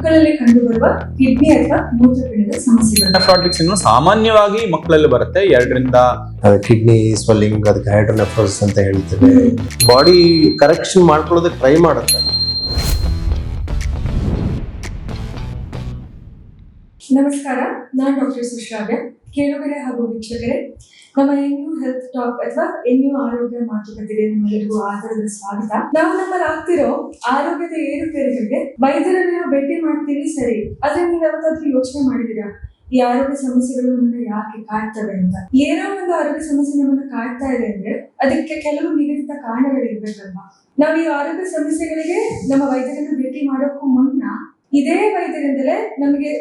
ಮಕ್ಕಳಲ್ಲಿ ಕಂಡುಬರುವ ಕಿಡ್ನಿ ಅಥವಾ ಮೂತ್ರಪಿಂಡದ ಸಮಸ್ಯೆಗಳು. ನೆಫ್ರಾಟಿಕ್ ಸಿಂಡ್ರೋಮ್ ಸಾಮಾನ್ಯವಾಗಿ ಮಕ್ಕಳಲ್ಲಿ ಬರುತ್ತೆ. 2ರಿಂದ ಕಿಡ್ನಿ ಸ್ವೆಲ್ಲಿಂಗ್, ಅದಕ್ಕೆ ಹೈಡ್ರೋನೆಫ್ರೋಸಿಸ್ ಅಂತ ಹೇಳ್ತೇವೆ. ಬಾಡಿ ಕರೆಕ್ಷನ್ ಮಾಡ್ಕೊಳ್ಳೋದಕ್ಕೆ ಟ್ರೈ ಮಾಡುತ್ತೆ. ನಮಸ್ಕಾರ, ನಾನು ಡಾಕ್ಟರ್ ಸುಶ್ರಾವ್ಯ. ಕೇಳುಗರೆ ಹಾಗೂ ವೀಕ್ಷಕರೇ, ನಮ್ಮ ಎನ್ಯು ಹೆಲ್ತ್ ಟಾಕ್ ಅಥವಾ ಎನ್ಯು ಆರೋಗ್ಯ ಮಾತುಕತೆಗೆ ನಿಮ್ಮೆಲ್ಲರಿಗೂ ಆಧಾರದ ಸ್ವಾಗತ. ನಾವು ನಮ್ಮಲ್ಲಿ ಆಗ್ತಿರೋ ಆರೋಗ್ಯದ ಏರುಪೇರುಗಳಿಗೆ ವೈದ್ಯರನ್ನ ಭೇಟಿ ಮಾಡ್ತೀವಿ, ಸರಿ. ಆದ್ರೆ ನೀವು ಯಾವತ್ತಾದ್ರೂ ಯೋಚನೆ ಮಾಡಿದೀರಾ ಈ ಆರೋಗ್ಯ ಸಮಸ್ಯೆಗಳು ನಮ್ಮನ್ನ ಯಾಕೆ ಕಾಡ್ತವೆ ಅಂತ? ಏನೋ ಒಂದು ಆರೋಗ್ಯ ಸಮಸ್ಯೆ ನಮ್ಮನ್ನ ಕಾಡ್ತಾ ಇದೆ ಅಂದ್ರೆ ಅದಕ್ಕೆ ಕೆಲವು ನಿಗದಿತ ಕಾರಣಗಳಿರ್ಬೇಕಲ್ವಾ? ನಾವು ಈ ಆರೋಗ್ಯ ಸಮಸ್ಯೆಗಳಿಗೆ ನಮ್ಮ ವೈದ್ಯರನ್ನ ಭೇಟಿ ಮಾಡೋಕ್ಕೂ ಮುನ್ನ ಇದೇ ವೈದ್ಯರಿಂದಲೇ ನಮಗೆ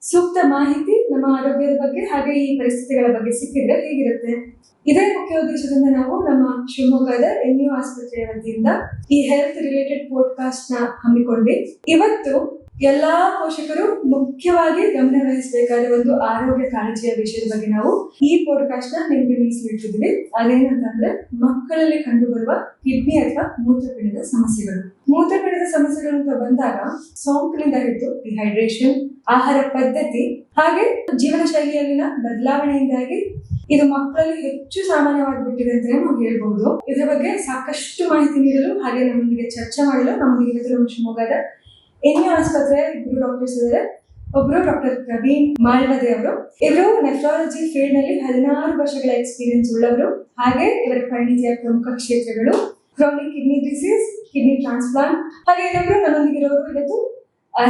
ಸೂಕ್ತ ಮಾಹಿತಿ ನಮ್ಮ ಆರೋಗ್ಯದ ಬಗ್ಗೆ ಹಾಗೆ ಈ ಪರಿಸ್ಥಿತಿಗಳ ಬಗ್ಗೆ ಸಿಕ್ಕಿದ್ರೆ ಹೇಗಿರುತ್ತೆ? ಇದೇ ಮುಖ್ಯ ಉದ್ದೇಶದಿಂದ ನಾವು ನಮ್ಮ ಶಿವಮೊಗ್ಗದ ಎನ್ಯು ಆಸ್ಪತ್ರೆಯ ವತಿಯಿಂದ ಈ ಹೆಲ್ತ್ ರಿಲೇಟೆಡ್ ಪಾಡ್ಕಾಸ್ಟ್ ನ ಹಮ್ಮಿಕೊಂಡ್ವಿ. ಇವತ್ತು ಎಲ್ಲಾ ಪೋಷಕರು ಮುಖ್ಯವಾಗಿ ಗಮನ ವಹಿಸಬೇಕಾದ ಒಂದು ಆರೋಗ್ಯ ಕಾಳಜಿಯ ವಿಷಯದ ಬಗ್ಗೆ ನಾವು ಈ ಪಾಡ್ಕಾಸ್ಟ್ ನ ನಿಮ್ಗೆ ಮೀಸಲಿಟ್ಟಿದ್ದೀವಿ. ಅದೇನಂತಂದ್ರೆ ಮಕ್ಕಳಲ್ಲಿ ಕಂಡುಬರುವ ಕಿಡ್ನಿ ಅಥವಾ ಮೂತ್ರಪಿಂಡದ ಸಮಸ್ಯೆಗಳು. ಮೂತ್ರಪಿಂಡದ ಸಮಸ್ಯೆಗಳು ಅಂತ ಬಂದಾಗ ಸೋಂಕಿನಿಂದ ಹಿಡಿದು ಡಿಹೈಡ್ರೇಷನ್, ಆಹಾರ ಪದ್ಧತಿ ಹಾಗೆ ಜೀವನ ಶೈಲಿಯಲ್ಲಿನ ಬದಲಾವಣೆಯಿಂದಾಗಿ ಇದು ಮಕ್ಕಳಲ್ಲಿ ಹೆಚ್ಚು ಸಾಮಾನ್ಯವಾಗಿಬಿಟ್ಟಿದೆ ಅಂತಲೇ ನಾವು ಹೇಳ್ಬಹುದು. ಇದರ ಬಗ್ಗೆ ಸಾಕಷ್ಟು ಮಾಹಿತಿ ನೀಡಲು ಹಾಗೆ ನಮ್ಮೊಂದಿಗೆ ಚರ್ಚೆ ಮಾಡಲು ನಮ್ಮೊಂದಿಗೆ ನಮ್ಮ ಶಿವಮೊಗ್ಗದ ಎನ್ಯು ಆಸ್ಪತ್ರೆಯ ಇಬ್ಬರು ಡಾಕ್ಟರ್ಸ್ ಇದ್ದಾರೆ. ಒಬ್ರು ಡಾಕ್ಟರ್ ಪ್ರವೀಣ್ ಮಾಳ್ವದೆ ಅವರು. ಇವರು ನೆಫ್ರಾಲಜಿ ಫೀಲ್ಡ್ ನಲ್ಲಿ 16 ವರ್ಷಗಳ ಎಕ್ಸ್ಪೀರಿಯನ್ಸ್ ಉಳ್ಳವರು. ಹಾಗೆ ಇವರ ಪರಿಣಿತಿಯ ಪ್ರಮುಖ ಕ್ಷೇತ್ರಗಳು chronic kidney disease, kidney transplant. ಹಾಗೆ ಇನ್ನೊಬ್ರು ನನ್ನೊಂದಿಗಿರೋರು ಇವತ್ತು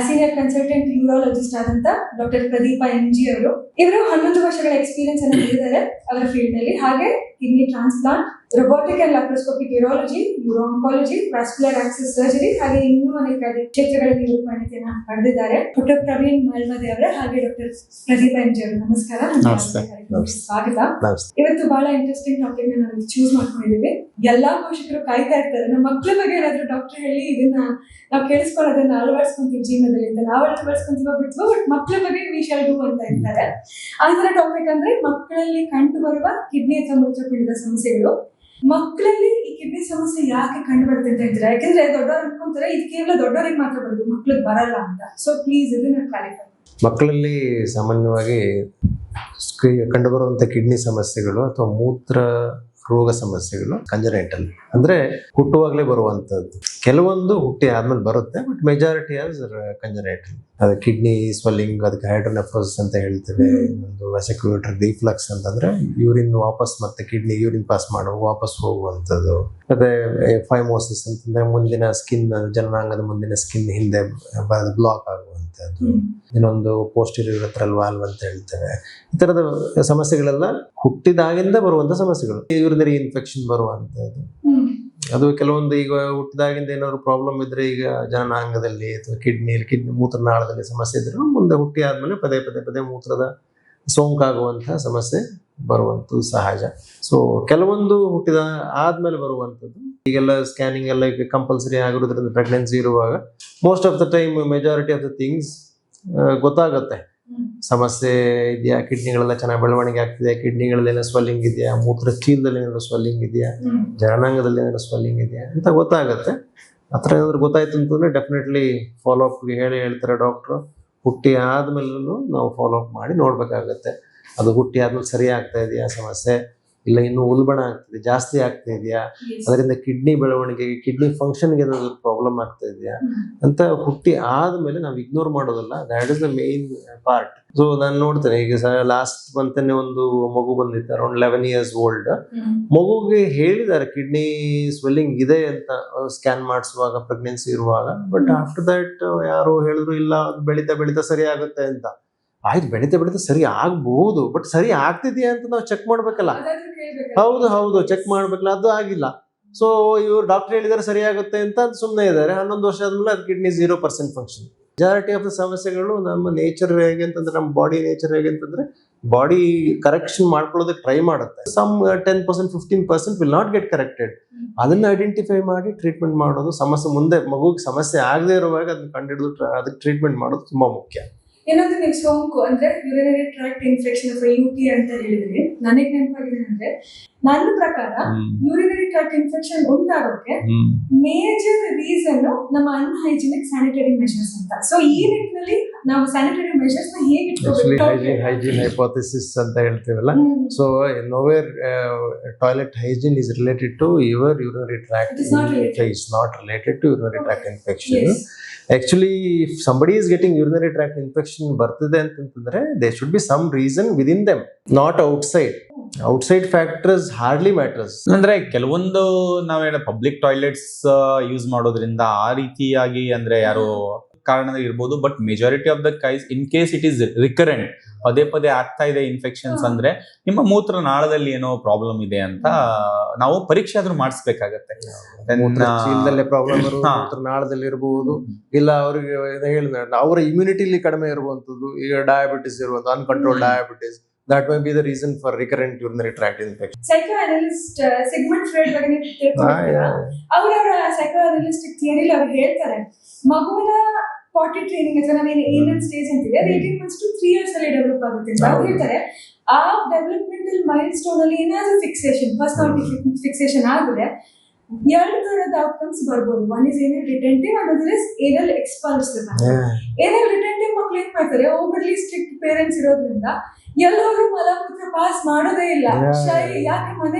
ಸೀನಿಯರ್ ಕನ್ಸಲ್ಟೆಂಟ್ ಯೂರಾಲಜಿಸ್ಟ್ ಆದಂತ ಡಾಕ್ಟರ್ ಪ್ರದೀಪ MG ಅವರು. ಇವರು 11 ವರ್ಷಗಳ ಎಕ್ಸ್ಪೀರಿಯನ್ಸ್ ಅನ್ನು ಹೊಂದಿದ್ದಾರೆ ಅವರ ಫೀಲ್ಡ್ ನಲ್ಲಿ. ಹಾಗೆ kidney transplant, robotic and laparoscopic urology, euro oncology, vascular access surgery ಹಾಗೆ ಇನ್ನೂ ಅನೇಕ ಕ್ಷೇತ್ರಗಳಲ್ಲಿ ಇವರು ಪರಿಣಿತಿಯನ್ನು ಪಡೆದಿದ್ದಾರೆ. ಡಾಕ್ಟರ್ ಪ್ರವೀಣ್ ಮಾಳ್ವದೆ ಅವರೇ ಹಾಗೆ ಡಾಕ್ಟರ್ ಪ್ರದೀಪ MG ಅವರು, ನಮಸ್ಕಾರ. ಸ್ವಾಗತ. ಇವತ್ತು ಬಹಳ ಇಂಟ್ರೆಸ್ಟಿಂಗ್ ಟಾಪಿಕ್ ನಾವು ಚೂಸ್ ಮಾಡ್ಕೊಂಡಿದ್ದೀವಿ. ಎಲ್ಲಾ ಪೋಷಕರು ಕಾಯ್ತಾ ಇರ್ತಾರೆ, ನಮ್ಮ ಮಕ್ಕಳ ಬಗ್ಗೆ ಏನಾದ್ರು ಡಾಕ್ಟರ್ ಹೇಳಿ ಇದನ್ನ ನಾವು ಕೇಳಿಸ್ಕೊಳ್ಳೋದನ್ನ ಅಳವಡಿಸ್ಕೊಂತೀವಿ ಜೀವನದಲ್ಲಿ ಅಂತ. ನಾವು ಅಳವಡಿಸ್ಕೊಂತೀವೋ ಬಿಟ್ವೋ, ಬಟ್ ಮಕ್ಕಳ ಬಗ್ಗೆ ವಿ ಶಾಲ್ ಡೂ ಅಂತ ಇರ್ತಾರೆ. ಆತರ ಟಾಪಿಕ್ ಅಂದ್ರೆ ಮಕ್ಕಳಲ್ಲಿ ಕಂಡು ಬರುವ ಕಿಡ್ನಿ ಅಥವಾ ಮೂತ್ರಪಿಂಡದ ಸಮಸ್ಯೆಗಳು. ಮಕ್ಕಳಲ್ಲಿ ಈ ಕಿಡ್ನಿ ಸಮಸ್ಯೆ ಯಾಕೆ ಕಂಡು ಬರುತ್ತೆ ಅಂತ ಹೇಳ್ತಾರೆ? ಯಾಕಂದ್ರೆ ದೊಡ್ಡವ್ರು ಅನ್ಕೊಂತಾರೆ ಇದು ಕೇವಲ ದೊಡ್ಡವರಿಗೆ ಮಾತ್ರ ಬರೋದು, ಮಕ್ಳಿಗೆ ಬರಲ್ಲ ಅಂತ. ಸೊ ಪ್ಲೀಸ್ ಇದನ್ನ ಕ್ಲಾರಿಫೈ. ಮಕ್ಕಳಲ್ಲಿ ಸಾಮಾನ್ಯವಾಗಿ ಕಂಡುಬರುವಂಥ ಕಿಡ್ನಿ ಸಮಸ್ಯೆಗಳು ಅಥವಾ ಮೂತ್ರ ರೋಗ ಸಮಸ್ಯೆಗಳು ಕಂಜನೈಟಲ್ ಅಂದ್ರೆ ಹುಟ್ಟುವಾಗಲೇ ಬರುವಂತದ್ದು. ಕೆಲವೊಂದು ಹುಟ್ಟಿ ಆದ್ಮೇಲೆ ಬರುತ್ತೆ, ಬಟ್ ಮೆಜಾರಿಟಿ ಆಸ್ ಕಂಜನೈಟಲ್. ಅದು ಕಿಡ್ನಿ ಸ್ವೆಲ್ಲಿಂಗ್, ಅದಕ್ಕೆ ಹೈಡ್ರೋನೆಫ್ರೋಸಿಸ್ ಅಂತ ಹೇಳ್ತೇವೆ. ಒಂದು ವೆಸಿಕ್ಯುಲರ್ ರಿಫ್ಲಕ್ಸ್ ಅಂತಂದ್ರೆ ಯೂರಿನ್ ವಾಪಸ್ ಮತ್ತೆ ಕಿಡ್ನಿ ಯೂರಿನ್ ಪಾಸ್ ಮಾಡೋ ವಾಪಸ್ ಹೋಗುವಂಥದ್ದು. ಮತ್ತೆ ಫೈಮೋಸಿಸ್ ಅಂತಂದ್ರೆ ಮುಂದಿನ ಸ್ಕಿನ್, ಜನನಾಂಗದ ಮುಂದಿನ ಸ್ಕಿನ್ ಹಿಂದೆ ಬ್ಲಾಕ್ ಆಗುವಂಥದ್ದು. ಇನ್ನೊಂದು ಪೋಸ್ಟೀರಿಯರ್ ಲ್ಯಾಟರಲ್ ವಾಲ್ವ್ ಅಂತ ಹೇಳ್ತೇವೆ. ಈ ತರದ ಸಮಸ್ಯೆಗಳೆಲ್ಲ ಹುಟ್ಟಿದಾಗಿಂದ ಬರುವಂತ ಸಮಸ್ಯೆಗಳು. ಯೂರಿನರಿ ಇನ್ಫೆಕ್ಷನ್ ಬರುವಂತದ್ದು ಅದು ಕೆಲವೊಂದು. ಈಗ ಹುಟ್ಟಿದಾಗಿಂದ ಏನಾದ್ರು ಪ್ರಾಬ್ಲಮ್ ಇದ್ರೆ, ಈಗ ಜನನಾಂಗದಲ್ಲಿ ಅಥವಾ ಕಿಡ್ನಿ ಮೂತ್ರನಾಳದಲ್ಲಿ ಸಮಸ್ಯೆ ಇದ್ರೆ ಮುಂದೆ ಹುಟ್ಟಿ ಆದ್ಮೇಲೆ ಪದೇ ಪದೇ ಪದೇ ಮೂತ್ರದ ಸೋಂಕಾಗುವಂತಹ ಸಮಸ್ಯೆ ಬರುವಂಥದ್ದು ಸಹಜ. ಸೊ ಕೆಲವೊಂದು ಹುಟ್ಟಿದ ಆದ್ಮೇಲೆ ಬರುವಂಥದ್ದು. ಈಗೆಲ್ಲ ಸ್ಕ್ಯಾನಿಂಗ್ ಎಲ್ಲ ಈಗ ಕಂಪಲ್ಸರಿ ಆಗಿರೋದ್ರಿಂದ ಪ್ರೆಗ್ನೆನ್ಸಿ ಇರುವಾಗ most of the time majority of the things ಗೊತ್ತಾಗುತ್ತೆ. ಸಮಸ್ಯೆ ಇದೆಯಾ, ಕಿಡ್ನಿಗಳೆಲ್ಲ ಚೆನ್ನಾಗಿ ಬೆಳವಣಿಗೆ ಆಗ್ತಿದೆ, ಕಿಡ್ನಿಗಳಲ್ಲಿ ಏನೋ ಸ್ವೆಲ್ಲಿಂಗ್ ಇದೆಯಾ, ಮೂತ್ರ ಚೀಲದಲ್ಲಿ ಏನೋ ಸ್ವೆಲ್ಲಿಂಗ್ ಇದೆಯಾ, ಜನನಾಂಗದಲ್ಲಿ ಏನೋ ಸ್ವೆಲ್ಲಿಂಗ್ ಇದೆಯಾ ಅಂತ ಗೊತ್ತಾಗುತ್ತೆ. ಆ ಥರ ಏನಾದ್ರು ಗೊತ್ತಾಯ್ತು ಅಂತಂದ್ರೆ ಡೆಫಿನೆಟ್ಲಿ ಫಾಲೋ ಅಪ್ಗೆ ಹೇಳ್ತಾರೆ ಡಾಕ್ಟ್ರು. ಹುಟ್ಟಿ ಆದ್ಮೇಲೂ ನಾವು ಫಾಲೋ ಅಪ್ ಮಾಡಿ ನೋಡ್ಬೇಕಾಗತ್ತೆ. ಅದು ಹುಟ್ಟಿ ಆದ್ಮೇಲೆ ಸರಿ ಆಗ್ತಾ ಇದೆಯಾ ಸಮಸ್ಯೆ, ಇಲ್ಲ ಇನ್ನೂ ಉಲ್ಬಣ ಆಗ್ತಿದೆ, ಜಾಸ್ತಿ ಆಗ್ತಾ ಇದೆಯಾ, ಅದರಿಂದ ಕಿಡ್ನಿ ಬೆಳವಣಿಗೆಗೆ, ಕಿಡ್ನಿ ಫಂಕ್ಷನ್ಗೆ ಏನಾದ್ರು ಪ್ರಾಬ್ಲಮ್ ಆಗ್ತಾ ಇದೆಯಾ ಅಂತ ಹುಟ್ಟಿ ಆದ್ಮೇಲೆ ನಾವು ಇಗ್ನೋರ್ ಮಾಡೋದಲ್ಲ. That is the main part. So ನಾನು ನೋಡ್ತೇನೆ, ಈಗ ಲಾಸ್ಟ್ ಮಂತನ್ನೇ ಒಂದು ಮಗು ಬಂದಿತ್ತು, ಅರೌಂಡ್ 11 years old. ಮಗುಗೆ ಹೇಳಿದ್ದಾರೆ ಕಿಡ್ನಿ ಸ್ವೆಲ್ಲಿಂಗ್ ಇದೆ ಅಂತ ಸ್ಕ್ಯಾನ್ ಮಾಡಿಸುವಾಗ, ಪ್ರೆಗ್ನೆನ್ಸಿ ಇರುವಾಗ. ಬಟ್ ಆಫ್ಟರ್ ದಟ್ ಯಾರು ಹೇಳಿದ್ರು ಇಲ್ಲ ಬೆಳೀತಾ ಬೆಳೀತಾ ಸರಿ ಆಗುತ್ತೆ ಅಂತ. ಆಯ್ತು, ಬೆಳೀತಾ ಬೆಳೀತಾ ಸರಿ ಆಗ್ಬಹುದು, ಬಟ್ ಸರಿ ಆಗ್ತಿದ್ಯಾ ಅಂತ ನಾವು ಚೆಕ್ ಮಾಡ್ಬೇಕಲ್ಲ. ಹೌದು ಚೆಕ್ ಮಾಡ್ಬೇಕಲ್ಲ, ಅದು ಆಗಿಲ್ಲ. ಸೊ ಇವ್ರು ಡಾಕ್ಟರ್ ಹೇಳಿದಾರೆ ಸರಿ ಆಗುತ್ತೆ ಅಂತ ಸುಮ್ಮನೆ ಇದ್ದಾರೆ. 11 ವರ್ಷ ಆದ್ಮೇಲೆ ಅದು kidney 0% function. Majority of the ಸಮಸ್ಯೆಗಳು ನಮ್ಮ ನೇಚರ್ ಹೇಗೆ ಅಂತಂದ್ರೆ, ನಮ್ಮ ಬಾಡಿ ನೇಚರ್ ಹೇಗೆ ಅಂತಂದ್ರೆ, ಬಾಡಿ ಕರೆಕ್ಷನ್ ಮಾಡ್ಕೊಳ್ಳೋದಕ್ಕೆ ಟ್ರೈ ಮಾಡುತ್ತೆ. Some 10%, 15% will not get corrected. ಅದನ್ನ ಐಡೆಂಟಿಫೈ ಮಾಡಿ ಟ್ರೀಟ್ಮೆಂಟ್ ಮಾಡೋದು, ಸಮಸ್ಯೆ ಮುಂದೆ ಮಗುಗೆ ಸಮಸ್ಯೆ ಆಗದೆ ಇರುವಾಗ ಅದನ್ನ ಕಂಡುಹಿಡಿದು ಅದಕ್ಕೆ ಟ್ರೀಟ್ಮೆಂಟ್ ಮಾಡೋದು ತುಂಬಾ ಮುಖ್ಯ. ಇನ್ನೊಂದು ನೀವು ಸೋಂಕು ಅಂದ್ರೆ ಯುರಿನರಿ ಟ್ರಾಕ್ಟ್ ಇನ್ಫೆಕ್ಷನ್ ಅಥವಾ UTI ಅಂತ ಹೇಳಿದ್ರಿ. ನನಗೆ ನೆನಪಾಗಿದೆ ಅಂದ್ರೆ ನನ್ನ ಪ್ರಕಾರ ಯೂರಿನರಿ ಟ್ರ್ಯಾಕ್ಟ್ ಇನ್ಫೆಕ್ಷನ್ ಉಂಟಾಗೋಕೆ ಮೇಜರ್ ರೀಸನ್ ನಮ್ಮ ಅನ್ಹೈಜಿನಿಕ್ ಸ್ಯಾನಿಟರಿ ಮೆಷರ್ಸ್ ಅಂತ. ಸೊ ಈ ನಿಟ್ಟಿನಲ್ಲಿ ನಾವು ಸ್ಯಾನಿಟರಿ ಮೆಷರ್ಸ್ ನ ಹೇಗೆ ಹೈಜೀನ್ ಹೈಪೋಥಿಸಿಸ್ ಅಂತ ಹೇಳ್ತೀವಲ್ಲ. So nowhere toilet hygiene is related to your urinary tract. Is not related to urinary tract infection. Actually if somebody is getting urinary tract infection ಬರ್ತಿದೆ ಅಂತಂದ್ರೆ they should be some reason within them, not outside factors hardly matters. ಅಂದ್ರೆ ಕೆಲವೊಂದು ನಾವೇನ public toilets use ಮಾಡೋದ್ರಿಂದ ಆ ರೀತಿಯಾಗಿ ಅಂದ್ರೆ ಯಾರೋ ಕಾರಣ ಇರ್ಬೋದು. But majority of the in case it is recurrent, ಪದೇ ಪದೇ ಆಗ್ತಾ ಇದೆ ಇನ್ಫೆಕ್ಷನ್ಸ್ ಅಂದ್ರೆ ನಿಮ್ಮ ಮೂತ್ರನಾಳದಲ್ಲಿ ಏನೋ ಪ್ರಾಬ್ಲಮ್ ಇದೆ ಅಂತ ನಾವು ಪರೀಕ್ಷೆ ಆದ್ರೂ ಮಾಡಿಸ್ಬೇಕಾಗತ್ತೆ. ಪ್ರಾಬ್ಲಮ್ ಮೂತ್ರನಾಳದಲ್ಲಿ ಇರಬಹುದು, ಇಲ್ಲ ಅವ್ರಿಗೆ ಹೇಳಿದ ಅವರ ಇಮ್ಯುನಿಟಿಲಿ ಕಡಿಮೆ ಇರುವಂತದ್ದು, ಈಗ ಡಯಾಬಿಟಿಸ್ ಇರುವಂತ uncontrol diabetes, that may be the reason for recurrent urinary tract infection. Psychoanalyst Sigmund Freud ಬಗ್ಗೆ ತಿಳ್ಕೊಂಡಿದ್ದೀರಾ? ಅವರ ಸೈಕೋಅನಾಲಿಸ್ಟಿಕ್ ಥಿಯರಿಲಿ ಅವ್ರು ಹೇಳ್ತಾರೆ ಮಗುವಿನ ಪಾಟಿ ಟ್ರೈನಿಂಗ್ ಅಥವಾ ನಾವೇನು ಏನಲ್ ಸ್ಟೇಜ್ ಅಂತೀವಿ ಅದು 18 months to 3 years ಅಲ್ಲಿ ಡೆವಲಪ್ ಆಗುತ್ತೆ ಅಂತ ಅವ್ರು ಹೇಳ್ತಾರೆ. ಆ ಡೆವಲಪ್ಮೆಂಟಲ್ ಮೈಲ್ ಸ್ಟೋನ್ ಅಲ್ಲಿ ಏನಾದ್ರೂ ಫಿಕ್ಸೇಷನ್, ಪರ್ಸನಾಲಿಟಿ ಫಿಕ್ಸೇಷನ್ ಆಗಿದೆ, 2 ತರದ ಔಟ್ಕಮ್ಸ್ ಬರ್ಬೋದು. ಒನ್ ಇಸ್ ಏನಲ್ ರಿಟೆಂಟಿವ್, ಅನದರ್ ಇಸ್ ಏನಲ್ ಎಕ್ಸ್ಪಲ್ಸಿವ್. ಏನಲ್ ರಿಟೆಂಟಿವ್ ಮಕ್ಳು ಏನ್ ಮಾಡ್ತಾರೆ, ಓವರ್ಲಿ ಸ್ಟ್ರಿಕ್ಟ್ ಪೇರೆಂಟ್ಸ್ ಇರೋದ್ರಿಂದ ಎಲ್ಲರೂ ಮಲಮೂತ್ರ ಪಾಸ್ ಮಾಡೋದೇ ಇಲ್ಲ. ಯಾಕೆ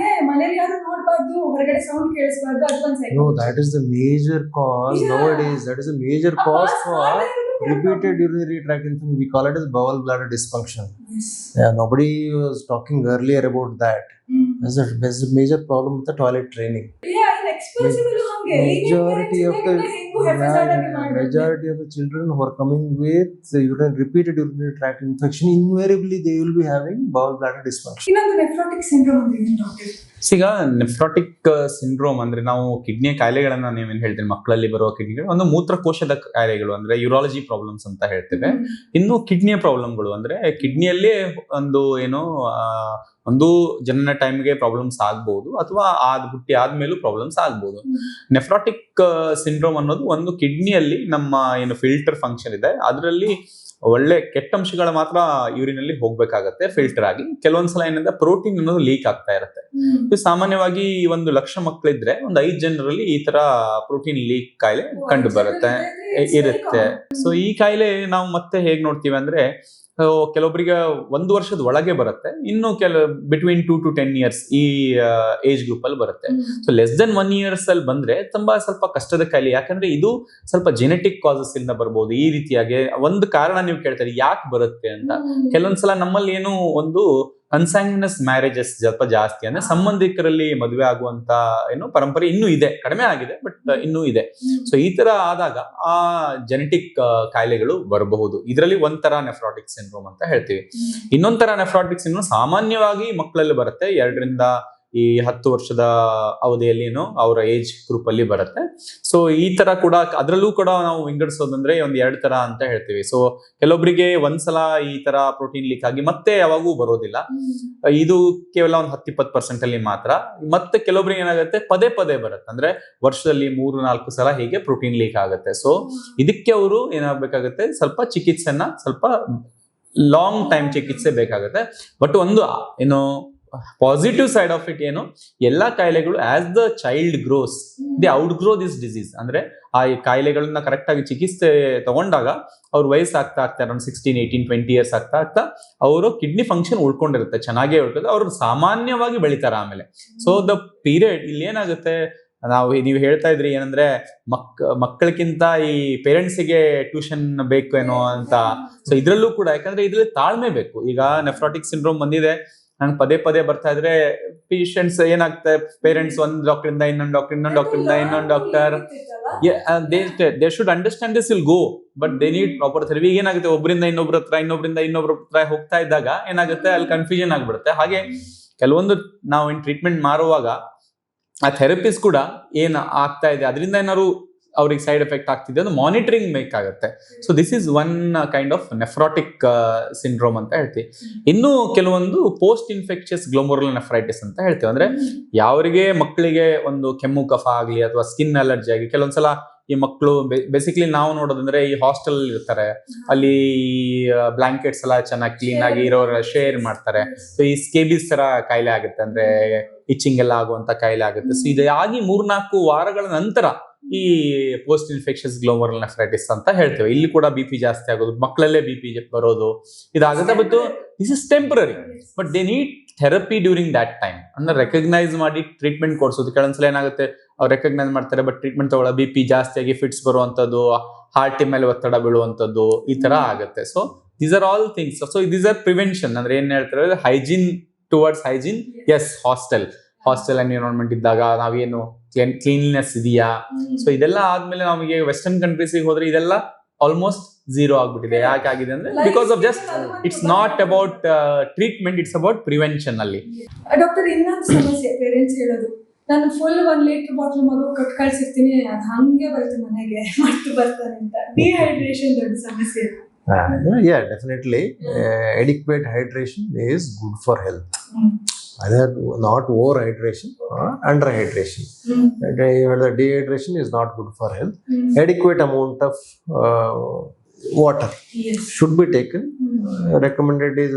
ಮನೇಲಿ ಯಾರು ನೋಡ್ಬಾರ್ದು, ಹೊರಗಡೆ ಸೌಂಡ್ ಕೇಳಿಸಬಾರ್ದು, ಅದೊಂದು No, that is the major cause nowadays. That is a major cause for repeated urinary tract infection. We call it as bowel bladder dysfunction. Yeah, nobody was talking earlier about that. There's a major problem with the toilet training. Yeah, inexpensive majority of the children who are coming with repeated urinary tract infection, invariably they will be having bowel bladder dysfunction. ಇನ್ನೊಂದು nephrotic syndrome ಅಂತ ಏನು doctor? ಈಗ nephrotic syndrome ಅಂದ್ರೆ ನಾವು ಕಿಡ್ನಿಯ ಕಾಯಿಲೆಗಳನ್ನ ನೀವೇನು ಹೇಳ್ತೀವಿ, ಮಕ್ಕಳಲ್ಲಿ ಬರುವ ಕಿಡ್ನಿಗಳು ಒಂದು ಮೂತ್ರಕೋಶದ ಕಾಯಿಲೆಗಳು ಅಂದ್ರೆ ಯೂರಾಲಜಿ ಪ್ರಾಬ್ಲಮ್ಸ್ ಅಂತ ಹೇಳ್ತೇವೆ. ಇನ್ನು ಕಿಡ್ನಿಯ ಪ್ರಾಬ್ಲಮ್ಗಳು ಅಂದ್ರೆ ಕಿಡ್ನಿಯಲ್ಲಿ ಒಂದು ಜನನ ಟೈಮ್ಗೆ ಪ್ರಾಬ್ಲಮ್ಸ್ ಆಗ್ಬಹುದು, ಅಥವಾ ಹುಟ್ಟಿ ಆದ್ಮೇಲೂ ಪ್ರಾಬ್ಲಮ್ಸ್ ಆಗ್ಬಹುದು. ನೆಫ್ರಾಟಿಕ್ ಸಿಂಡ್ರೋಮ್ ಅನ್ನೋದು ಒಂದು ಕಿಡ್ನಿಯಲ್ಲಿ ನಮ್ಮ ಏನು ಫಿಲ್ಟರ್ ಫಂಕ್ಷನ್ ಇದೆ ಅದರಲ್ಲಿ ಒಳ್ಳೆ ಕೆಟ್ಟ ಅಂಶಗಳ ಮಾತ್ರ ಯೂರಿನಲ್ಲಿ ಹೋಗ್ಬೇಕಾಗತ್ತೆ ಫಿಲ್ಟರ್ ಆಗಿ. ಕೆಲವೊಂದ್ಸಲ ಏನಂದ್ರೆ ಪ್ರೋಟೀನ್ ಅನ್ನೋದು ಲೀಕ್ ಆಗ್ತಾ ಇರುತ್ತೆ. ಸಾಮಾನ್ಯವಾಗಿ 100,000 ಮಕ್ಕಳಿದ್ರೆ ಒಂದು 5 ಜನರಲ್ಲಿ ಈ ತರ ಪ್ರೋಟೀನ್ ಲೀಕ್ ಕಾಯಿಲೆ ಕಂಡು ಇರುತ್ತೆ. ಸೊ ಈ ಕಾಯಿಲೆ ನಾವು ಮತ್ತೆ ಹೇಗ್ ನೋಡ್ತೀವಿ ಅಂದ್ರೆ ಕೆಲವೊಬ್ಬರಿಗೆ 1 ವರ್ಷದ ಒಳಗೆ ಬರುತ್ತೆ, ಇನ್ನು ಬಿಟ್ವೀನ್ 2 to 10 years ಈ ಏಜ್ ಗ್ರೂಪ್ ಅಲ್ಲಿ ಬರುತ್ತೆ. ಸೊ ಲೆಸ್ ದೆನ್ 1 years ಅಲ್ಲಿ ಬಂದ್ರೆ ಸ್ವಲ್ಪ ಕಷ್ಟದ ಕಾಯಿಲೆ, ಯಾಕಂದ್ರೆ ಇದು ಸ್ವಲ್ಪ ಜೆನೆಟಿಕ್ ಕಾಸಸ್ ಇಂದ ಬರ್ಬೋದು. ಈ ರೀತಿಯಾಗಿ ಒಂದು ಕಾರಣ ನೀವು ಕೇಳ್ತಾರೆ ಯಾಕೆ ಬರುತ್ತೆ ಅಂತ. ಕೆಲವೊಂದ್ಸಲ ನಮ್ಮಲ್ಲಿ ಏನು ಒಂದು ಅನ್ಸ್ಯಾಂಗ್ವಿನಸ್ ಮ್ಯಾರೇಜಸ್ ಸ್ವಲ್ಪ ಜಾಸ್ತಿ, ಅಂದ್ರೆ ಸಂಬಂಧಿಕರಲ್ಲಿ ಮದುವೆ ಆಗುವಂತ ಪರಂಪರೆ ಇನ್ನೂ ಇದೆ, ಕಡಿಮೆ ಆಗಿದೆ ಬಟ್ ಇನ್ನೂ ಇದೆ. ಸೊ ಈ ತರ ಆದಾಗ ಆ ಜೆನೆಟಿಕ್ ಕಾಯಿಲೆಗಳು ಬರಬಹುದು. ಇದರಲ್ಲಿ ಒಂಥರ ನೆಫ್ರಾಟಿಕ್ ಸಿಂಡ್ರೋಮ್ ಅಂತ ಹೇಳ್ತೀವಿ. ಇನ್ನೊಂಥರ ನೆಫ್ರಾಟಿಕ್ ಸಿಂಡ್ರೋಮ್ ಸಾಮಾನ್ಯವಾಗಿ ಮಕ್ಕಳಲ್ಲಿ ಬರುತ್ತೆ, 2 ರಿಂದ 10 ವರ್ಷದ ಅವಧಿಯಲ್ಲಿ ಅವರ ಏಜ್ ಗ್ರೂಪ್ ಅಲ್ಲಿ ಬರುತ್ತೆ. ಸೊ ಈ ತರ ಕೂಡ ಅದರಲ್ಲೂ ಕೂಡ ನಾವು ವಿಂಗಡಿಸೋದಂದ್ರೆ ಒಂದು 2 ತರ ಅಂತ ಹೇಳ್ತೀವಿ. ಸೊ ಕೆಲವೊಬ್ಬರಿಗೆ ಒಂದ್ಸಲ ಈ ತರ ಪ್ರೋಟೀನ್ ಲೀಕ್ ಆಗಿ ಮತ್ತೆ ಯಾವಾಗೂ ಬರೋದಿಲ್ಲ, ಇದು ಕೇವಲ ಒಂದು 10-20% ಅಲ್ಲಿ ಮಾತ್ರ. ಮತ್ತೆ ಕೆಲವೊಬ್ಬರಿಗೆ ಏನಾಗುತ್ತೆ ಪದೇ ಪದೇ ಬರುತ್ತೆ, ಅಂದ್ರೆ ವರ್ಷದಲ್ಲಿ 3-4 ಸಲ ಹೀಗೆ ಪ್ರೋಟೀನ್ ಲೀಕ್ ಆಗುತ್ತೆ. ಸೊ ಇದಕ್ಕೆ ಅವರು ಏನಾಗಬೇಕಾಗುತ್ತೆ, ಸ್ವಲ್ಪ ಚಿಕಿತ್ಸೆನ ಸ್ವಲ್ಪ ಲಾಂಗ್ ಟೈಮ್ ಚಿಕಿತ್ಸೆ ಬೇಕಾಗುತ್ತೆ. ಬಟ್ ಒಂದು ಪಾಸಿಟಿವ್ ಸೈಡ್ ಆಫ್ ಇಟ್ ಎಲ್ಲಾ ಕಾಯಿಲೆಗಳು as the child grows the outgrow this disease. ಅಂದ್ರೆ ಆ ಕಾಯಿಲೆಗಳನ್ನ ಕರೆಕ್ಟ್ ಆಗಿ ಚಿಕಿತ್ಸೆ ತಗೊಂಡಾಗ ಅವ್ರ ವಯಸ್ಸಾಗ್ತಾ ಅರೌಂಡ್ 16, 18, 20 years ಆಗ್ತಾ ಅವರು ಕಿಡ್ನಿ ಫಂಕ್ಷನ್ ಉಳ್ಕೊಂಡಿರುತ್ತೆ, ಚೆನ್ನಾಗೇ ಉಳ್ಕೊಂಡು ಅವ್ರು ಸಾಮಾನ್ಯವಾಗಿ ಬೆಳಿತಾರೆ ಆಮೇಲೆ. ಸೊ ದ ಪೀರಿಯಡ್ ಇಲ್ಲಿ ಏನಾಗುತ್ತೆ, ನೀವು ಹೇಳ್ತಾ ಇದ್ರಿ ಏನಂದ್ರೆ ಮಕ್ಕಳಿಗಿಂತ ಈ ಪೇರೆಂಟ್ಸಿಗೆ ಟ್ಯೂಷನ್ ಬೇಕು ಅಂತ. ಸೊ ಇದ್ರಲ್ಲೂ ಕೂಡ ಯಾಕಂದ್ರೆ ಇದ್ರಲ್ಲಿ ತಾಳ್ಮೆ ಬೇಕು. ಈಗ ನೆಫ್ರಾಟಿಕ್ ಸಿಂಡ್ರೋಮ್ ಬಂದಿದೆ, ನಂಗೆ ಪದೇ ಪದೇ ಬರ್ತಾ ಇದ್ರೆ ಪೇಷಂಟ್ಸ್ ಏನಾಗ್ತದೆ, ಪೇರೆಂಟ್ಸ್ ಒಂದ್ ಡಾಕ್ಟರ್ ಇಂದ ಇನ್ನೊಂದು doctor they should understand this will go, but they need proper therapy. ಏನಾಗುತ್ತೆ, ಒಬ್ಬರಿಂದ ಇನ್ನೊಬ್ರ ಹತ್ರ ಹೋಗ್ತಾ ಇದ್ದಾಗ ಏನಾಗುತ್ತೆ, ಅಲ್ಲಿ ಕನ್ಫ್ಯೂಷನ್ ಆಗ್ಬಿಡುತ್ತೆ. ಹಾಗೆ ಕೆಲವೊಂದು ನಾವು ಟ್ರೀಟ್ಮೆಂಟ್ ಮಾಡುವಾಗ ಆ ಥೆರಪಿಸ್ ಕೂಡ ಏನ್ ಆಗ್ತಾ ಇದೆ, ಅದರಿಂದ ಏನಾದ್ರು ಅವ್ರಿಗೆ ಸೈಡ್ ಎಫೆಕ್ಟ್ ಆಗ್ತಿದೆ ಅದು ಮಾನಿಟರಿಂಗ್ ಬೇಕಾಗುತ್ತೆ. So this is one kind of nephrotic syndrome ಅಂತ ಹೇಳ್ತೀವಿ. ಇನ್ನು ಕೆಲವೊಂದು ಪೋಸ್ಟ್ ಇನ್ಫೆಕ್ಷಸ್ ಗ್ಲೋಮರುಲರ್ ನೆಫ್ರೈಟಿಸ್ ಅಂತ ಹೇಳ್ತೀವಿ. ಅಂದ್ರೆ ಯಾವರಿಗೆ ಮಕ್ಕಳಿಗೆ ಒಂದು ಕೆಮ್ಮು ಕಫ ಆಗ್ಲಿ ಅಥವಾ ಸ್ಕಿನ್ ಅಲರ್ಜಿ ಆಗಿ, ಕೆಲವೊಂದ್ಸಲ ಈ ಮಕ್ಕಳು ಬೇಸಿಕಲಿ ನಾವು ನೋಡೋದಂದ್ರೆ ಈ ಹಾಸ್ಟೆಲ್ ಇರ್ತಾರೆ, ಅಲ್ಲಿ ಬ್ಲಾಂಕೆಟ್ಸ್ ಎಲ್ಲ ಚೆನ್ನಾಗಿ ಕ್ಲೀನ್ ಆಗಿ ಇರೋರ ಶೇರ್ ಮಾಡ್ತಾರೆ. ಸೊ ಈ ಸ್ಕೇಬಿಸ್ ತರ ಕಾಯಿಲೆ ಆಗುತ್ತೆ, ಅಂದ್ರೆ ಇಚ್ಚಿಂಗ್ ಎಲ್ಲ ಆಗುವಂತ ಕಾಯಿಲೆ ಆಗುತ್ತೆ. ಸೊ ಇದಾಗಿ 3-4 ವಾರಗಳ ನಂತರ ಈ ಪೋಸ್ಟ್ ಇನ್ಫೆಕ್ಷನ್ಸ್ ಗ್ಲೋಮರಲ್ ನೆಫ್ರೈಟಿಸ್ ಅಂತ ಹೇಳ್ತೇವೆ. ಇಲ್ಲಿ ಕೂಡ BP ಜಾಸ್ತಿ ಆಗೋದು, ಮಕ್ಕಳಲ್ಲೇ BP ಬರೋದು ಇದಾಗುತ್ತೆ. But this is temporary, but they need therapy during that time. ಅಂದ್ರೆ ರೆಕಗ್ನೈಸ್ ಮಾಡಿ ಟ್ರೀಟ್ಮೆಂಟ್ ಕೊಡ್ಸೋದು. ಕೆಲವೊಂದ್ಸಲ ಏನಾಗುತ್ತೆ, ಅವ್ರು ರೆಕಗ್ನೈಸ್ ಮಾಡ್ತಾರೆ ಬಟ್ ಟ್ರೀಟ್ಮೆಂಟ್ ತಗೊಳ್ಳೋ BP ಜಾಸ್ತಿ ಆಗಿ ಫಿಟ್ಸ್ ಬರುವಂತದ್ದು, ಹಾರ್ಟ್ ಮೇಲೆ ಒತ್ತಡ ಬೀಳುವಂತದ್ದು, ಈ ತರ ಆಗುತ್ತೆ. So these are all things. So these are prevention. ಅಂದ್ರೆ ಏನ್ ಹೇಳ್ತಾರೆ, hygiene towards hygiene. Yes, hostel environment ಇದ್ದಾಗ ನಾವೇನು ಕ್ಲೀನ್ನೆಸ್ ಇದೆಯಾ, ಸೊ ಇದೆಲ್ಲ ಆದ್ಮೇಲೆ ನಮಗೆ ವೆಸ್ಟರ್ನ್ ಕಂಟ್ರೀಸಿಗೆ ಹೋದ್ರೆ ಇದೆಲ್ಲ ಆಲ್ಮೋಸ್ಟ್ ಝೀರೋ ಆಗ್ಬಿಟ್ಟಿದೆ. ಯಾಕೆ ಆಗಿದೆ ಅಂದ್ರೆ because of just it's not about treatment, it's about prevention ಅಲ್ಲಿ. ಡಾಕ್ಟರ್, ಇನ್ನೊಂದು ಸಮಸ್ಯೆ ಪೇರೆಂಟ್ಸ್ ಹೇಳೋದು, ನಾನು ಫುಲ್ 1 ಲೀಟರ್ ಬಾಟ್ಲ್ ಮಗು ಕೊಟ್ಟು ಕಳ್ಸಿರ್ತೀನಿ, ಅದು ಹಂಗೆ ಬರುತ್ತೆ ಮನೆಗೆ ಮರ್ತು ಬರ್ತಾನೆ ಅಂತ. ಡಿಹೈಡ್ರೇಷನ್ ದೊಡ್ಡ ಸಮಸ್ಯೆ. Yeah, definitely. Adequate hydration is good for health. Either not overhydration or underhydration. The dehydration is not good for health. Adequate amount of water should be taken. Recommended is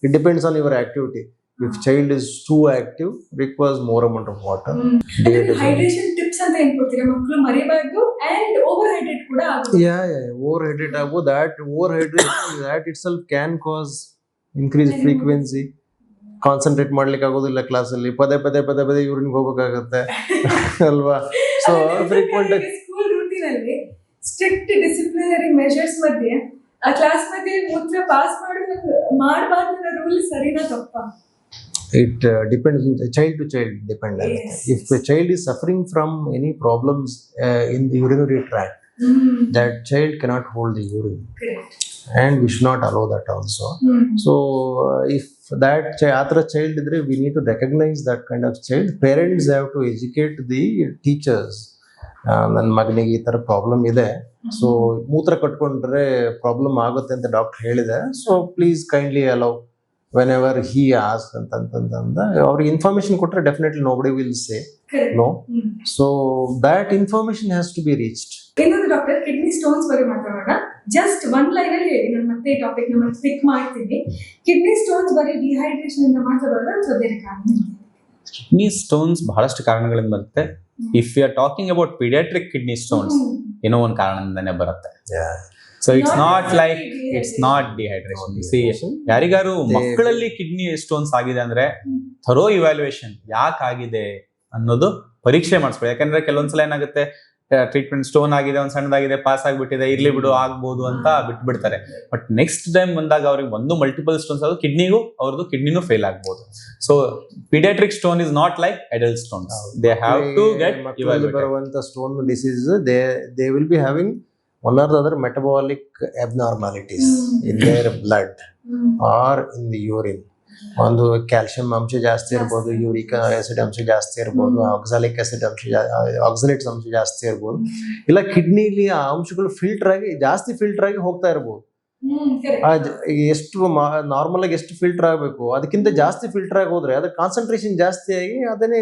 it depends on your activity. If child is too active, requires more amount of water. Hydration tips anta ಏನು ಕೊಡ್ತೀರಾ? ಮಕ್ಕಳು ಮರಿಬಾರ್ದು and overhydrate ಕೂಡ ಆಗೋದು. Yeah, overhydrate ಆಗೋ overhydration that itself can cause increased frequency. Concentrate ಮಾಡ್ಲಿಕ್ಕೆ ಆಗೋದಿಲ್ಲ ಕ್ಲಾಸಲ್ಲಿ, ಪದೇ ಯೂರಿನ್ ಹೋಗ್ಬೇಕಾಗತ್ತೆ ಅಲ್ವಾ? ಸೊ ಫ್ರೀಕ್ವೆಂಟ್ ಸ್ಕೂಲ್ ರೂಟೀನ್ ಅಲ್ಲಿ ಸ್ಟ್ರಿಕ್ಟ್ ಡಿಸಿಪ್ಲಿನರಿ ಮೆಷರ್ಸ್ ಮಧ್ಯೆ ಆ ಕ್ಲಾಸ್ ಮಧ್ಯೆ ಮೂತ್ರ ಪಾಸ್ ಮಾಡಬಾರ್ದು ರೂಲ್ ಸರಿನಾ ತಪ್ಪಾ? It depends on the child to child depend. If the child is suffering from any problems in the urinary tract, that child cannot hold the urine. Correct. And we should not allow that also. So if that child idre, we need to recognize that kind of child. Parents have to educate the teachers. ನನ್ನ ಮಗನಿಗೆ ಈ ತರ problem ಇದೆ, so ಮೂತ್ರ ಕಟ್ಕೊಂಡ್ರೆ problem ಆಗುತ್ತೆ ಅಂತ doctor ಹೇಳಿದೆ, so please kindly allow whenever he asks ಅಂತಂದ ಅವ್ರಿಗೆ ಇನ್ಫಾರ್ಮೇಶನ್ ಕೊಟ್ರೆ definitely nobody will say no. So that information has to be reached. ಇನ್ನೊಂದು ಡಾಕ್ಟರ್, ಕಿಡ್ನಿ ಸ್ಟೋನ್ಸ್ ಬಗ್ಗೆ ಮಾತಾಡೋಣ. ಜಸ್ಟ್ 1 ಲೈನ್ ಅಲ್ಲಿ ಹೇಳಿ, ನಾನು ಮತ್ತೆ ಈ ಟಾಪಿಕ್ ನ ಪಿಕ್ ಮಾಡ್ತೀನಿ. ಕಿಡ್ನಿ ಸ್ಟೋನ್ಸ್ ಬರೀ ಡಿಹೈಡ್ರೇಷನ್ ಇಂದ ಮಾತ್ರ ಬರೋದಾ ಅಥವಾ ಬೇರೆ ಕಾರಣ? ಕಿಡ್ನಿ ಸ್ಟೋನ್ಸ್ ಬಹಳಷ್ಟು ಕಾರಣಗಳಿಂದ ಬರುತ್ತೆ. If you are talking about pediatric kidney stones, ಏನೋ ಒಂದು ಕಾರಣದಿಂದನೇ ಬರುತ್ತೆ. So it's not dehydration. ಯಾರಿಗಾರು ಮಕ್ಕಳಲ್ಲಿ ಕಿಡ್ನಿ ಸ್ಟೋನ್ಸ್ ಆಗಿದೆ ಅಂದ್ರೆ ಥರೋ ಇವ್ಯಾಲ್ಯೂಯೇಷನ್ ಯಾಕೆ ಆಗಿದೆ ಅನ್ನೋದು ಪರೀಕ್ಷೆ ಮಾಡಿಸ್ಬೇಕು. ಯಾಕಂದ್ರೆ ಕೆಲವೊಂದ್ಸಲ ಏನಾಗುತ್ತೆ, ಟ್ರೀಟ್ಮೆಂಟ್ ಸ್ಟೋನ್ ಆಗಿದೆ, ಒಂದ್ ಸಣ್ಣದಾಗಿದೆ, ಪಾಸ್ ಆಗ್ಬಿಟ್ಟಿದೆ, ಇರ್ಲಿ ಬಿಡು ಆಗ್ಬೋದು ಅಂತ ಬಿಟ್ಬಿಡ್ತಾರೆ. ಬಟ್ ನೆಕ್ಸ್ಟ್ ಟೈಮ್ ಬಂದಾಗ ಅವ್ರಿಗೆ ಮಲ್ಟಿಪಲ್ ಸ್ಟೋನ್ಸ್ ಆಗೋದು, ಅವ್ರದ್ದು ಕಿಡ್ನಿನೂ ಫೇಲ್ ಆಗ್ಬೋದು. So paediatric stone is not like adult stones. They have to get evaluated. ಬರುವಂತ stone disease they will be having one or the other metabolic abnormalities in their blood or in the urine. ಒಂದು calcium ಅಂಶ ಜಾಸ್ತಿ ಇರ್ಬೋದು, uric acid ಅಂಶ ಜಾಸ್ತಿ ಇರ್ಬೋದು, oxalic acid ಆಕ್ಸಲೇಟ್ಸ್ ಅಂಶ ಜಾಸ್ತಿ ಇರ್ಬೋದು, ಇಲ್ಲ ಕಿಡ್ನಿಲಿ ಆ ಅಂಶಗಳು ಫಿಲ್ಟರ್ ಆಗಿ ಹೋಗ್ತಾ ಇರ್ಬೋದು. ಎಷ್ಟು ನಾರ್ಮಲ್ ಆಗಿ ಎಷ್ಟು ಫಿಲ್ಟರ್ ಆಗಬೇಕು ಅದಕ್ಕಿಂತ ಜಾಸ್ತಿ ಫಿಲ್ಟರ್ ಆಗಿ ಹೋದ್ರೆ ಅದ್ರ ಕಾನ್ಸಂಟ್ರೇಷನ್ ಜಾಸ್ತಿ ಆಗಿ ಅದನ್ನೇ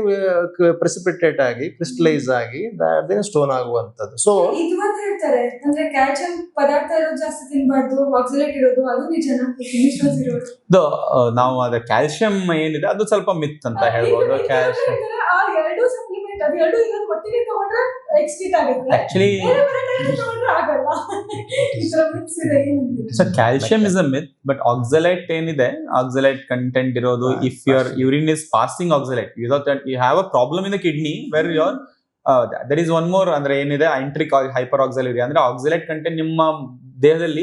ಪ್ರೆಸಿಪಿಟೇಟ್ ಆಗಿ ಕ್ರಿಸ್ಟಲೈಸ್ ಆಗಿ ಅದೇನೆ ಸ್ಟೋನ್ ಆಗುವಂತದ್ದು. ಸೊ ಹೇಳ್ತಾರೆ ಅಂದ್ರೆ ಕ್ಯಾಲ್ಸಿಯಂ ಪದಾರ್ಥ ಇರೋದು ಜಾಸ್ತಿ ತಿನ್ಬಾರ್ದು, ಆಕ್ಸಲೇಟ್ ಇರೋದು, ಅದು ನಿಜನಾ? ನಾವು ಅದ ಕ್ಯಾಲ್ಸಿಯಂ ಏನಿದೆ ಅದು ಸ್ವಲ್ಪ ಮಿತ್ ಅಂತ ಹೇಳ್ಬೋದು. ಕ್ಯಾಲ್ಸಿಯಂ ಎರಡು ಇರೋದು ಒಟ್ಟಿಗೆ ತಗೊಂಡ್ರೆ ಎಕ್ಸ್ಟ್ರೀಟ್ ಆಗುತ್ತೆ. Actually calcium is a myth, but oxalate ಏನಿದೆ, ಆಕ್ಸಲೇಟ್ ಕಂಟೆಂಟ್ ಇರೋದು, if your urine is passing oxalate, you have a problem in the kidney where your there is one more ಅಂದ್ರೆ ಏನಿದೆ, ಎಂಟ್ರಿಕ್ ಹೈಪರ್ ಆಕ್ಸಲೇರಿಯಾ ಅಂದ್ರೆ ಆಕ್ಸಲೇಟ್ ಕಂಟೆಂಟ್ ನಿಮ್ಮ ದೇಹದಲ್ಲಿ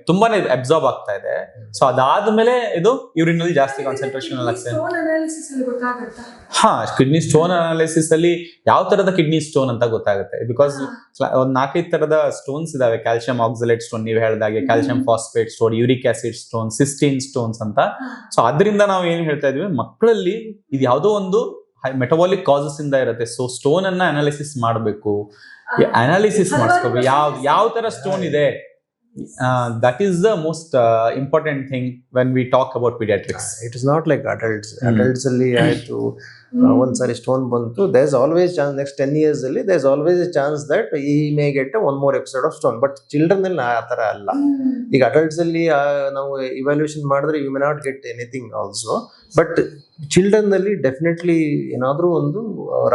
ತುಂಬಾನೇ absorb ಆಗ್ತಾ ಇದೆ. ಸೊ ಅದಾದ್ಮೇಲೆ ಇದು ಯೂರಿನ್ ಅಲ್ಲಿ ಜಾಸ್ತಿ ಕಾನ್ಸಂಟ್ರೇಷನ್ ಆಗ್ತದೆ. ಕಿಡ್ನಿ ಸ್ಟೋನ್ ಅನಾಲಿಸಿಸ್ ಅಲ್ಲಿ ಯಾವ ತರದ ಕಿಡ್ನಿ ಸ್ಟೋನ್ ಅಂತ ಗೊತ್ತಾಗುತ್ತೆ. ಬಿಕಾಸ್ ಒಂದ್ 4-5 ತರದ ಸ್ಟೋನ್ಸ್ ಇದಾವೆ. ಕ್ಯಾಲ್ಸಿಯಂ ಆಕ್ಸಲೇಟ್ ಸ್ಟೋನ್ ನೀವು ಹೇಳಿದಾಗೆ, calcium phosphate stone, uric acid stone, cysteine stones ಅಂತ. ಸೊ ಅದರಿಂದ ನಾವು ಏನ್ ಹೇಳ್ತಾ ಇದೀವಿ, ಮಕ್ಕಳಲ್ಲಿ ಇದು ಯಾವುದೋ ಒಂದು ಮೆಟಬಾಲಿಕ್ ಕಾಸಸ್ ಇಂದ ಇರುತ್ತೆ. ಸೊ ಸ್ಟೋನ್ ಅನ್ನ ಅನಾಲಿಸಿಸ್ ಮಾಡಬೇಕು, ಅನಾಲಿಸಿಸ್ ಮಾಡಿಸ್ಕೋಬೇಕು, ಯಾವ ತರ ಸ್ಟೋನ್ ಇದೆ. That is the most important thing when we talk about pediatrics. It is not like adults. Adults ಅಲ್ಲಿ ಆಯ್ತು ಒಂದ್ಸಾರಿ ಸ್ಟೋನ್ ಬಂತು, there is always chance next 10 years ಅಲ್ಲಿ there is always a chance that he may get one more episode of stone. But children ಅಲ್ಲಿ ಆ ತರ ಅಲ್ಲ. ಈಗ ಅಡಲ್ಟ್ಸ್ ಅಲ್ಲಿ ನಾವು ಇವ್ಯಾಲ್ಯೂಯೇಷನ್ ಮಾಡಿದ್ರೆ you may not get anything also. But children ಅಲ್ಲಿ ಡೆಫಿನೆಟ್ಲಿ ಏನಾದ್ರೂ ಒಂದು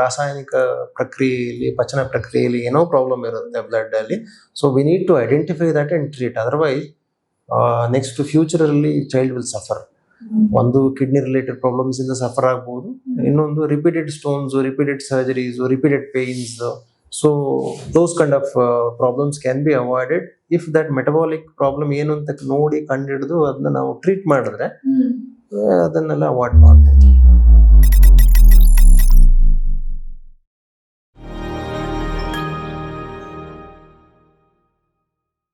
ರಾಸಾಯನಿಕ ಪ್ರಕ್ರಿಯೆಯಲ್ಲಿ, ಪಚನ ಪ್ರಕ್ರಿಯೆಯಲ್ಲಿ ಏನೋ ಪ್ರಾಬ್ಲಮ್ ಇರುತ್ತೆ ಬ್ಲಡ್ ಅಲ್ಲಿ. So we need to identify that and treat. Otherwise next future ಅಲ್ಲಿ ಚೈಲ್ಡ್ ವಿಲ್ ಸಫರ್. ಒಂದು ಕಿಡ್ನಿ ರಿಲೇಟೆಡ್ ಪ್ರಾಬ್ಲಮ್ಸ್ ಇಂದ ಸಫರ್ ಆಗ್ಬಹುದು, ಇನ್ನೊಂದು repeated stones, repeated surgeries, repeated pains. So those kind of problems can be avoided if that metabolic problem ಏನು ಅಂತ ನೋಡಿ ಕಂಡು ಹಿಡಿದು ಅದನ್ನ ನಾವು ಟ್ರೀಟ್ ಮಾಡಿದ್ರೆ ಅದನ್ನೆಲ್ಲ ಅವಾಯ್ಡ್ ಮಾಡ್ಬೋದು.